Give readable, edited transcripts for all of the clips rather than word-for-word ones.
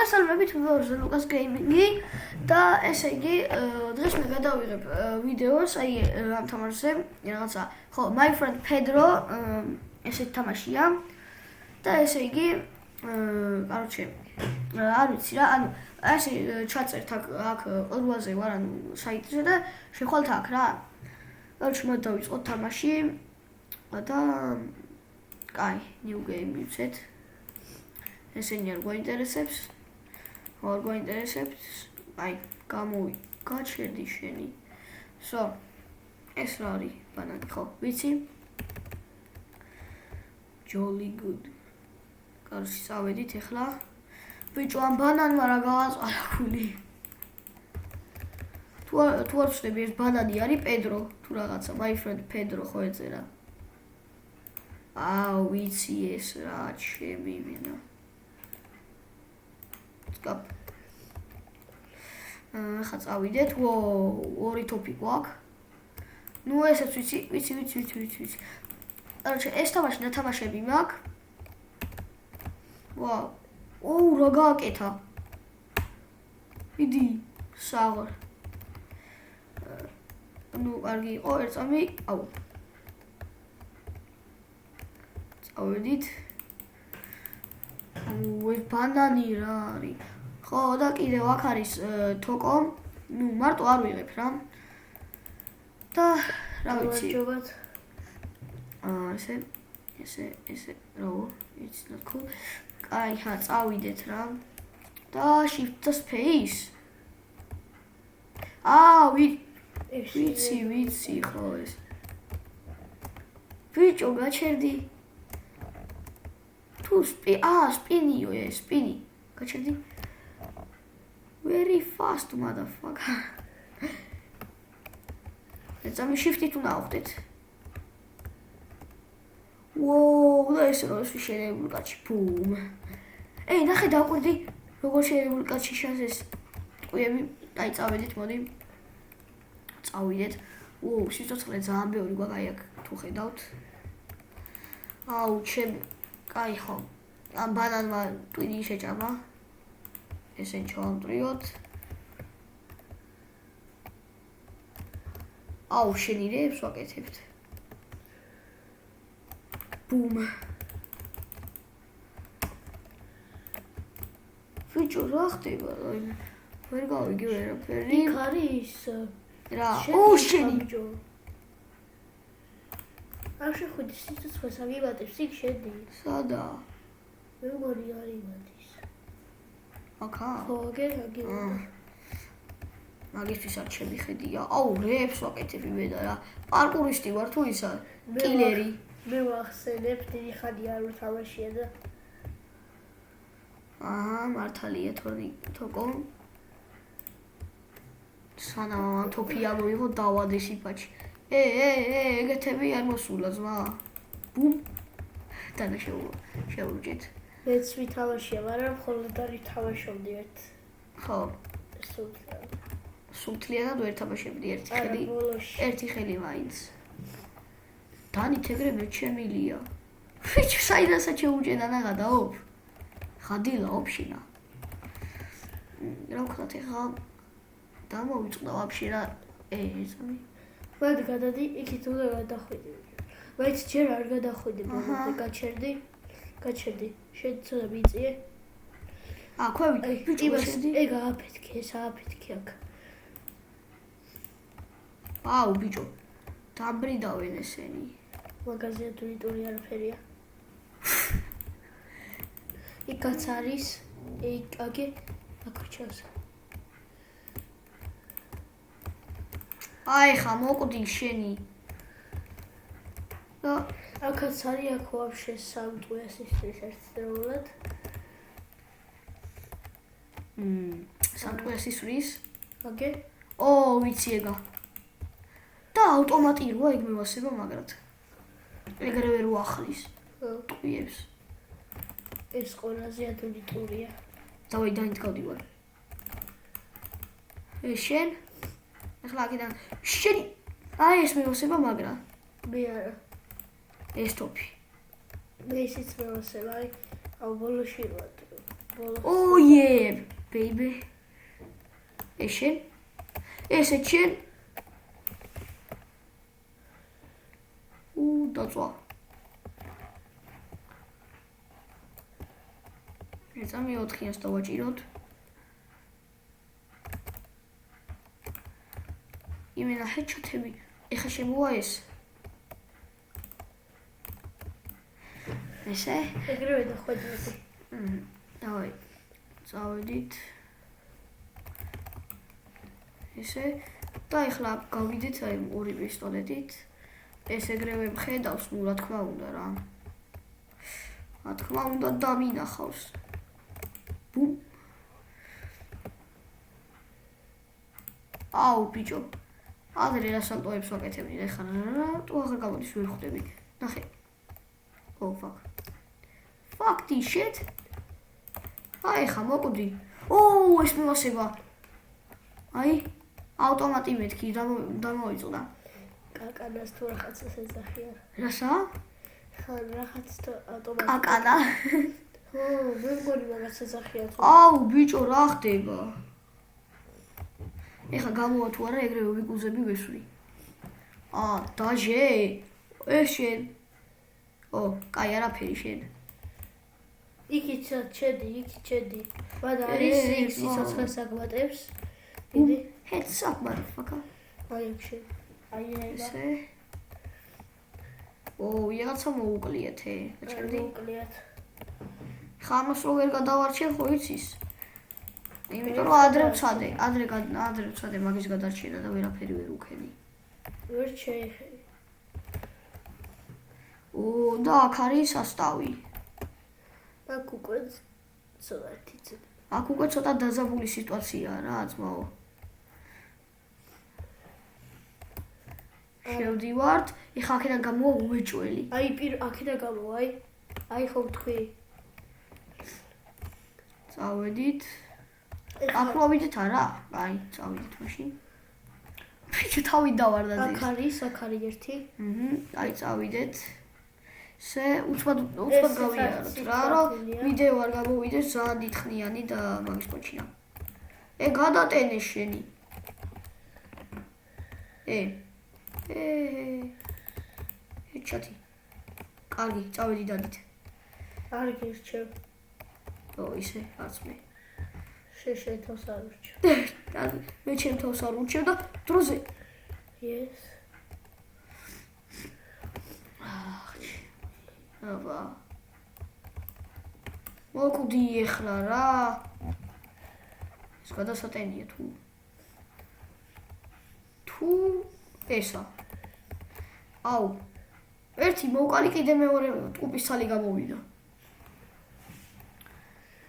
მოგესალმებით ვიდეოზე ლუკას გეიმინგი და ესე იგი დღეს მე გადავიღებ ვიდეოს აი ამ თამაშზე რაღაცა ხო My Friend Pedro ესეთი თამაშია და ესე იგი короче არ ვიცი რა ანუ ასე ჩაწერთ აქ ყურვაზე ვარ ანუ საიტზე და შეხვალთ აქ რა короче მოდი დავიწყოთ თამაში და კაი new game ვიცეთ ესენი არ გვაინტერესებს არ გვაინტერესებს აი გაჩერდი შენი so ეს რა არის ბანანი ხო ვიცი jolly good კარში წავედით ახლა ბიჭო ამ ბანანმა რა გავაწყარა ხული თუ არ ვწდები ეს ბანანი არის პედრო თუ რაღაცა my friend Pedro ხო ეწერა ვიცი ეს რა ჩემი ვინა Stop. ხა წავიდეთ. ორი ტოპი გვაქვს. ნუ ესეც ვიცი. короче, ეს თამაში ნათამაშები მაქვს. ვაუ. რა გააკეთა. იდი, საღარ. ნუ კარგი იყო, ერწამი. აუ. წავედით. ეს ბანანი რა არის ხო და კიდევ აქ არის თოკო ნუ მარტო არ ვიღებ რა და რა ვიცი ესე რო it's not cool აი ხა წავიდეთ რა და shift the space ვიცი ხო ეს ბიჭო გაჩერდი spinio spini. Გაჩერდი. Very fast motherfucker. ეცამი shift-ით უნდა ავხდეთ. Whoa, და ეს რა ის შეიძლება კაცი. Boom. ეი, ნახე დაკვირდი, როგორ შეიძლება კაცი შანსეს. ტყუები, აი წავედით, მოდი. წავიდეთ. Whoa, სიცოცხლე ძალიან ბევრი გვაქვს აი აქ თუ ხედავთ. ჩემ კაი ხო ამ ბანანმა ტვინი შეჭამა ესენ ჩავამტრიოთ შენირებს ვაკეთებთ ბუმ ბიჭო რა ხდება ვერ გავიგე ვერაფერი იქ არის რა შენი ბიჭო არ შეხვიდი სიცოცხლეს აგიბატებს იქ შედი სადა როგორი არის მადის აკა ხო აგიბატე მაგისთვის არ შემიხედია რეებს ვაკეთები მე და რა პარკურისტი ვარ თუ ისა კილერი მე ვახსენებ დიდი ხანი არ ვთამაშია და მართალია თოკო სანამ თოფია მოიღო დავადეს იფაჩი ეგეთები არ მოსულა ზმა ბუმ და შეურჯეთ მეც ვითამაშია მაგრამ მხოლოდ არ ვითამაშობდი ხო სულთლიანად ვერ თამაშებდი ერთი ხელი მაინც დანით ეგრე მეჩემილია ფიჩ საიდანსა შეურჯენა ნაღადაობ ხადილა ოფშინა რა ვქნათ ეხლა დამოვიწყდა ვაფშე რა ესამი მოდ გადადი იქით უნდა გადახვიდე բայց ჯერ არ გადახვიდე მომდე გაჩერდი შეცოდა მიწიე ქვევით ეგ ააფეთქე აქ ბიჭო დამბრიდავენ ესენი მაგაზია ტურიტური არაფერია იქაც არის აკე აკრჩას ხა მოკვდი შენი და აქაც არის აქ ვაფშე სამტყუეს ისწრის ერთდროულად სამტყუეს ისწრის აკე ვიცი ეგა და ავტომატიროა ეგ მევასება მაგრად ეგრე ვერ უახლის ტყუებს ეს ყველაზე ადვილი ტურია დავაი დანით გავდივარ შენ ახლა აქედან შენი ეს მევასება მაგრა მე არა ეს ტოპი მე ისიც მევასება აი ბოლოში ვარ იებ baby. Eşin. Eşin. Dacwa. Eța მეოთხეას დავაჭიროთ. იმენა ჰეჩათები. ეხა შემოვა ეს. ესე? ეგრევე დახვედრები. დავაი. წავედით. ესე და ეხლა გავიდეთ აი ორი პისტოლეტით. ეს ეგრევე მხედავს, ნუ რა თქმა უნდა რა. რა თქმა უნდა დამინახავს. ბუმ. აუ ბიჭო. ადრე რა სანტოებს ვაკეთებდი, ეხლა რატო აღარ გამოდის ვერ ხვდები. ნახე. Oh fuck. Fuck this shit. აი ხა მოკვდი. ოუ ეს მიმოსება. აი ავტომატი მეთქი დამოიწუდა. კაკანას თუ რაღაცას ეძახიან. რასა? ხა რაღაც თუ ავტომატი. კაკანა. ო, მე მგონი მაგას ეძახიან. აუ ბიჭო რა ხდება? ეხა გამოვა თუ არა ეგრევე ვიკუზები ვესვრი. დაჟე. ეს შენ. ო, კაი არაფერი შენ. იქით ჩედი. ვადა არის იქ სიცოცხლეს აგვატებს. დიდი heads up motherfucker. აი ექში. აი ესე. ო, რაღაცა მოუკვლიეთე. გაჩერდი. მოუკვლიათ. ხა ამას რო ვერ გადავარჩენ ხო იცის? იმიტომ რომ ადრე ვცადე მაგის გადარჩენა და ვერაფერი ვერ უქენი. ვერ შეეხები. ო, და აქ არის სასტავი. აქ უკვე ცოტა. აქ უკვე ცოტა დაზაბული სიტუაციაა რა, ძმაო. შევდივართ, ეხლა აქედან გამოვა უეჭველი. აი აქედან გამოვა, აი ხო თქვი. წავედით. აქ მოვიდეთ არა? აი, წავიდეთ მაშინ. ბიჭო, თავი დავარდა ძეს. აქ არის ერთი. აი, წავიდეთ. ესე უცბად გავიაროთ რა, რომ ვიდეო არ გამოვიდეს ძალიან დიდხნიანი და მაგის პოჩინა. გადატენე შენი. ეჩათი. კარგი, წავედი დადით. არ გირჩევ. ო, ისე, არც მე. შენ თავს არ ურჩევ. მე ჩემ თავს არ ურჩევ და დროზე. Yes. აბა. მოკვდი ეხლა რა. ეს გადასატენია თუ ესა. აუ. ერთი მოვყალი კიდე მეორე ტყუპის ცალი გამოვიდა.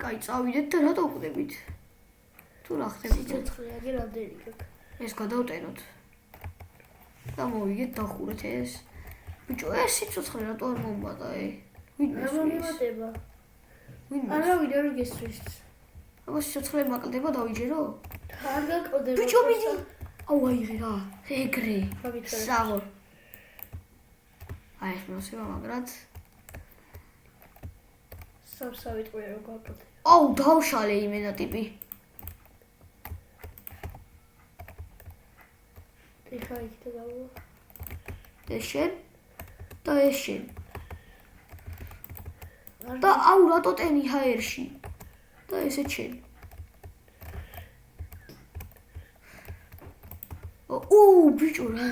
კაი, წავიდეთ და რატო ვკვდებით? თუ რა ხდება? ცოცხლიანი რამდენი გაქვს? ეს გადავტენოთ. და მოვიგეთ დახურეთ ეს. ბიჭო, ეს სიცოცხლე რატო არ მომბადა, ვინ მივატება? არავინ არ გესწრის. აბა სიცოცხლე მაკლდება დავიჯერო? არ გაკლდება. ბიჭო, მიდი. აუ აიღე რა. ეგრე. საღო. აი, მოსება მაგრად. სამსავი ტყვია რომ გაკლდება. აუ, დავშალე იმენა ტიპი. ეხა იქ და გავა. ეს შენ? და ეს შენ. და აუ რატო ტენი ჰაერში? და ესე შენ. ო, ბიჭო რა.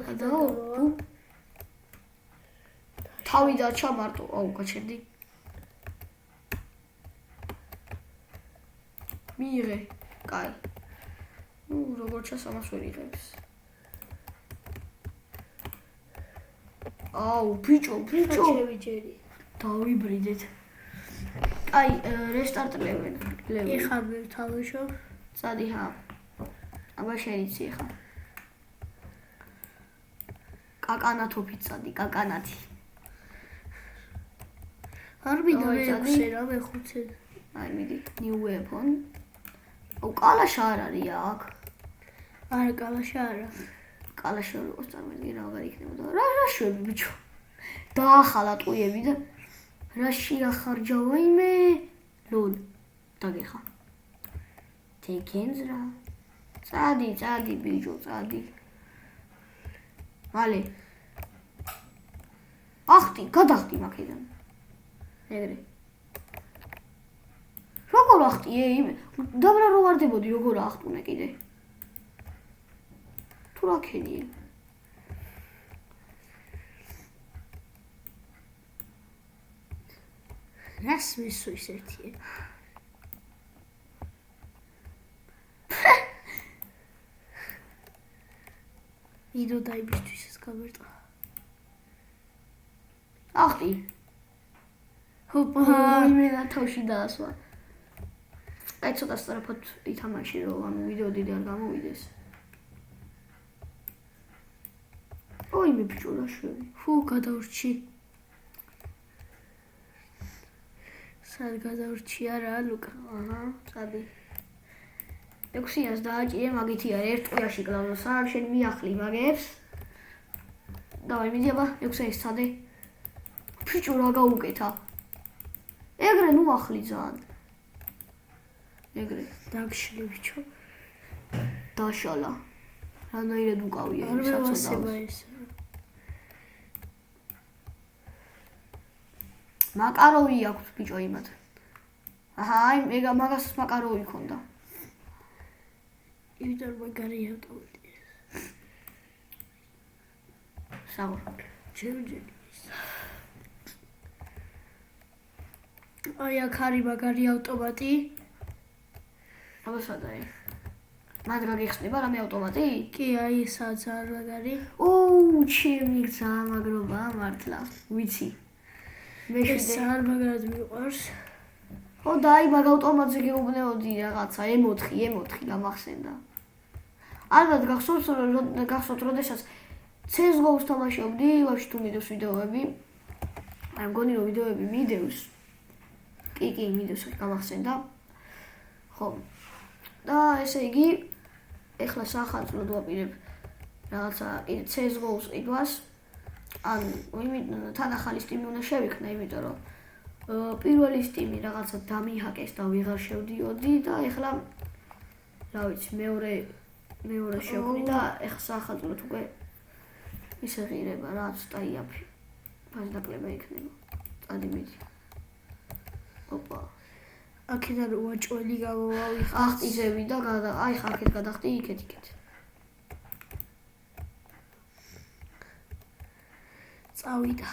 გადაო. თავი დარჩა მარტო. აუ, გაჩერდი. მიიღე. კაი. ნუ როგორ ჩას ამას ვერ იღებს. აუ, ბიჭო. შევიჯერი. დავიბრიდეთ. აი, რესტარტ ლეველი. ეხა მე თავიშო. წადი ხა. აბა შეიძლება ხა. კაკანათოფი წადი, კაკანათი. არ მინდა მე ხე რა მე ხუცე. აი, მიდი, new weapon. აუ, კალაშა არ არის აქ. არა, კალაშა არა. კალაშა როგორ წარმოვიდგინე რა აღარ იქნებოდა. რა შვები ბიჭო. დაახალა ტყუიები და რა შეახარჯა ვაიმე. ლოლ. დაგეხა. seconds რა. წადი ბიჭო, წადი. მალე. გადახტი მაქედან. ეგრე. როგორ ახტიე იმე? დაბრა რო ვარდებოდი, როგორ ახტუნე კიდე. თუ რა ქენიე? რას მისვრის ერთიე? იდო დაიბისთვის ეს გამერტყა. ახტი. ჰოპა, იმენა თავში დაასვა. აი ცოტა სწრაფად ითამაში რომ ამ ვიდეო დიდი არ გამოვიდეს. ოი მე ბიჭო რა შვები. ფუ გადავრჩი. სად გადავრჩი არა ლუკა. აჰა, წადი. 600-ს დააჭირე მაგითი არ ერთ ყიაში კლავო სამ შენ მიახლი მაგებს. დავაი მიდი აბა 600-ს წადე. ბიჭო რა გაუკეთა. ეგრე ნუ ახლი ძალიან. ეგრე დაგშლი ბიჭო. დაშალა. რანაირად უკავია არ მევასება ეს. მაკაროვი აქვს ბიჭო იმათ. აჰა, აი მაგას მაკაროვი ქონდა. იმიტომ მაგარი ავტომატი. საღო. შეუძლიათ. აი აქ არის მაგარი ავტომატი. აბა სადაა? მაგ გაგიხსნება რამე ავტომატი? კი, აი ესაც არ მაგარი. ოუ, ჩემი გზა მაგრობა მართლა. ვიცი. მე ეს არ მაგარად მიყვარს. ო და აი მაგ ავტომატზე გეუბნეოდი რაღაცა M4 გამახსენდა. ალბათ გახსოვთ როდესაც CS:GO-ს თამაშობდი, ვაფშე თუ მიდევს ვიდეოები. აი მგონი რომ ვიდეოები მიდევს. კი, მიდევს გამახსენდა. ხო. და ესე იგი ეხლა სახალხოდ ვაპირებ რაღაცა CS:GO-ს ყიდვას. ან თან ახალი სტიმი უნდა შევიქნა, იმიტომ რომ პირველი სტიმი რაღაცა დამიჰაკეს და ვეღარ შევდიოდი და ეხლა რა ვიცი მეორე შევქნი და ეხლა სახალხოდ უკვე ისე ღირება რა სტაიაფი. ფასდაკლება იქნება. წადი მიდი. ოპა. აქედან უაჭველი გამოვავიხ. ახტიზები და აი ხა აქეთ გადახტი იქეთ. წავიდა.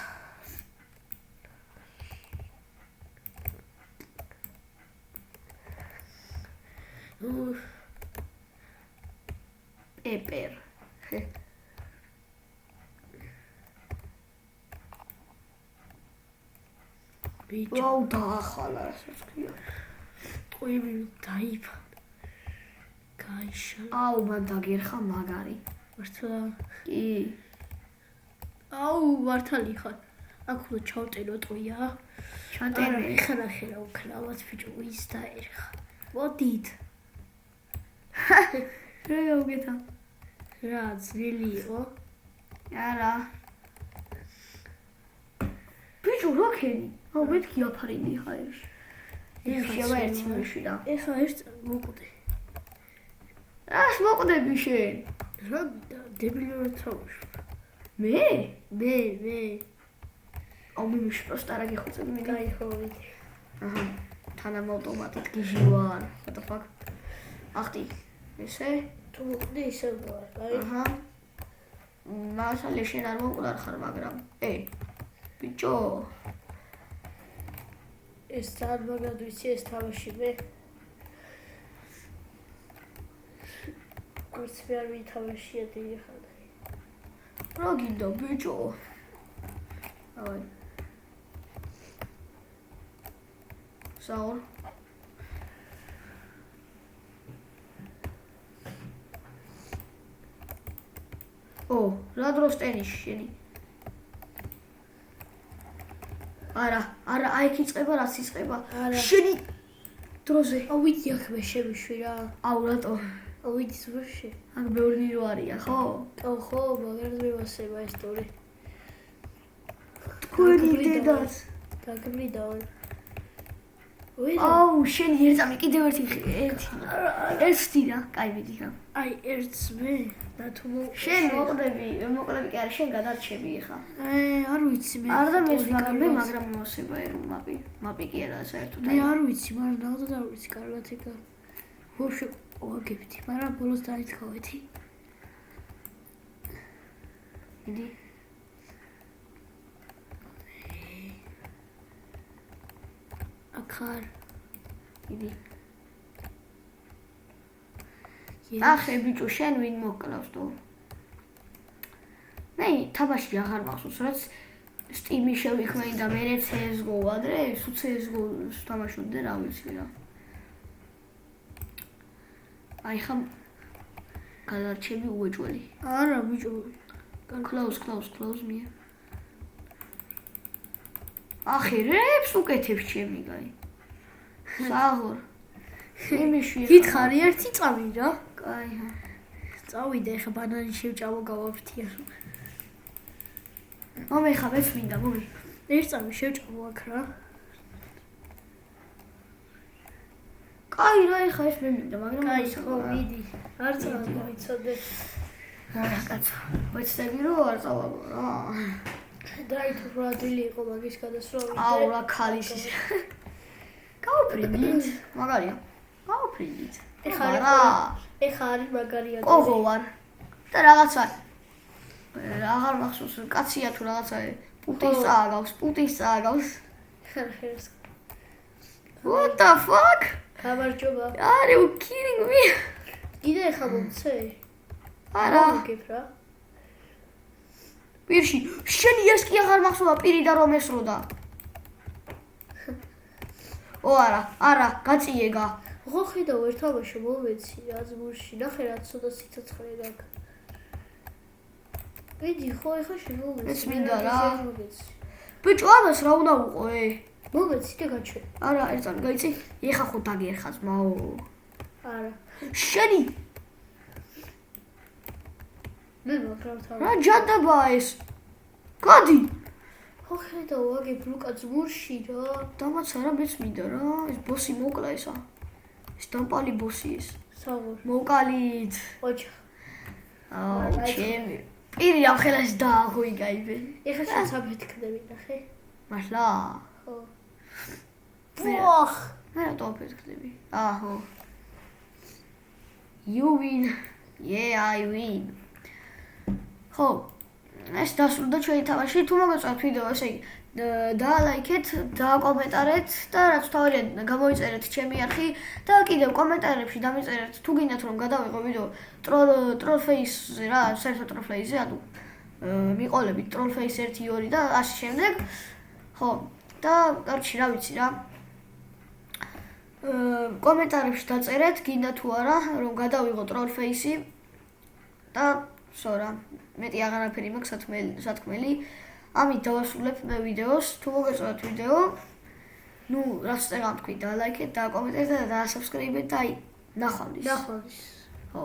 პეპერ. ბიჭო, აუ დაახალა რასაც ქვია. ყივი დაიფა. გაიშალა. აუ მან დაგერხა მაგარი. მართლა? კი. აუ მართალი ხარ. აქ უნდა ჩავტენო ტყვია. ჩანტერე. ეხლა ნახე რა უქნავად ბიჭო ის დაერხა. მოდით. რა გაუგეთა? რა ძვილი იყო? არა. ბიჭო რა ქენი? აუ მეთქი აფარინი ხარ ეს. ეხლა ერთი მეშვიდა. ეხლა ერთ მოკვდე. რას მოკვდები შენ? რა დებილურად თავს. მე. აუ მე просто რა გიხოცები მე გაიხოვი. აჰა. თანამ ავტომატით გიჟივარ. What the fuck? ახტი. ესე? თუ მოკვდე ისე ვარ. აი. აჰა. მასალე შენ არ მოკვდარ ხარ, მაგრამ ბიჭო. ეს ძალიან მაგრად ვიცი ეს თამაში მე. კურს მე არ ვითამაშია დიდი ხანი. რა გინდა ბიჭო? აი. საურ. რა დროს ტენისში შენი? არა, აი იქ იწყება, რაც იწყება. შენი დროზე. აუ ვიცი აქ მე შემიშვი რა. აუ რატო? აუ ვიცი ვაშე. აქ ბევრი ნირო არია, ხო? ხო, მაგრამ მევასება ეს თორე. თქვენი დედაც. დაგმიდავ. აუ, შენი ერთამი კიდევ ერთი. ერთი რა, კაი მიდი რა. აი, ერთს მე და თუ შენ მოკლები კი არა, შენ გადარჩები ხა. არ ვიცი მე. არ და მე მაგრამ მოსება მაპი კი არა საერთოდ. მე არ ვიცი, მაგრამ ნახოთ არ ვიცი კარგად ეკა. ვაფშე ვაგებდი, მაგრამ ბოლოს დაიწყავეთი. მიდი. ახარ. მიდი. ახე ბიჭო, შენ ვინ მოკლავს თუ? მე თამაში აღარ მახსოვს, რაც სტიმი შევიხმე და მე CS:GO ადრე, სულ CS:GO თამაშობდი, რა ვიცი რა. აი ხა გადარჩები უეჭველი. არა ბიჭო. Close მე. ახი რეებს უკეთებს ჩემი გაი. საღორ. იმიში. გითხარი ერთი წავი რა. კაი. წავიდე ხა ბანანი შევჭავო გავაფრთია. მომე ხა მეც მინდა, მომე. ერთ წავი შევჭავო აქ რა. კაი რა ხა ეს მე მინდა, მაგრამ კაი ხო მიდი. არ წავდი ვიცოდე. არა კაცო. ვეცდები რომ არ წავალო რა. დაითო რა დილი იყო მაგის გადასროლი. აუ რა ქალის ის. გავფრინდით. მაგარია. გავფრინდით. ეხა არის მაგარია. კოღო ვარ. და რაღაცა აღარ მახსოვს კაცია თუ რაღაცა პუტის წააგავს. ხერხერს. What the fuck? გამარჯობა. Are you kidding me? კიდე ხა მომცე? არა. მოგებ რა. პირში, შენი ეს კი აღარ მახსოვდა პირი და რომ ესროდა. არა, გაწიეგა. ხო ხედავ ერთ თამაში მოვეცი აზმურში, ნახე რა ცოტა სიცოცხლე გაქვს. ვიდი ხო ეხა შემოვეცი. ეს მინდა რა. ბიჭო, ამას რა უნდა უყო? მოვეცი და გაჩვენ. არა, ერთ წამი გაიცი, ეხა ხო დაგერხა ძმაო. არა. შენი მე მოგრავთავ. რა ჯადაბაა ეს? გადი. ხო ხედავ აგებ ლუკა ძმურში რა. დამაც არა მეც მინდა რა, ეს ბოსი მოკლა ესა. ეს დამპალი ბოსი ეს. საღორ. მოკალით. ოჩა. აუ, ჩემი. პირი ამ ხელას დააღოი გაიბე. ეხა შენ საფეთქდები ნახე. მართლა? ხო. ვახ. მე რა თოფეთქდები? აჰო. You win. Yeah, I win. ხო. ეს დასრულდა ჩვენი თამაში. თუ მოგეწონათ ვიდეო, ესე იგი დაალაიქეთ, დააკომენტარეთ და რაც თავარია გამოიწერეთ ჩემი არხი და კიდევ კომენტარებში დამიწერეთ თუ გინდათ რომ გადავიღო ვიდეო ტროლფეისზე რა, საერთოდ ტროლფეისზე, ანუ მიყოლებით ტროლფეის 1, 2 და ასე შემდეგ. ხო, და კარჩი რა ვიცი რა. კომენტარებში დაწერეთ, გინდა თუ არა რომ გადავიღო ტროლფეისი და სორა, მეტი აღარაფერი მაქვს სათქმელი. ამით დავასრულებ მე ვიდეოს. თუ მოგეწონათ ვიდეო, ნუ რაც წეგან თქვი, დალაიქეთ, დააკომენტეთ და დაასაბსკრაიბეთ და აი, ნახვამდის. ნახვამდის. ხო.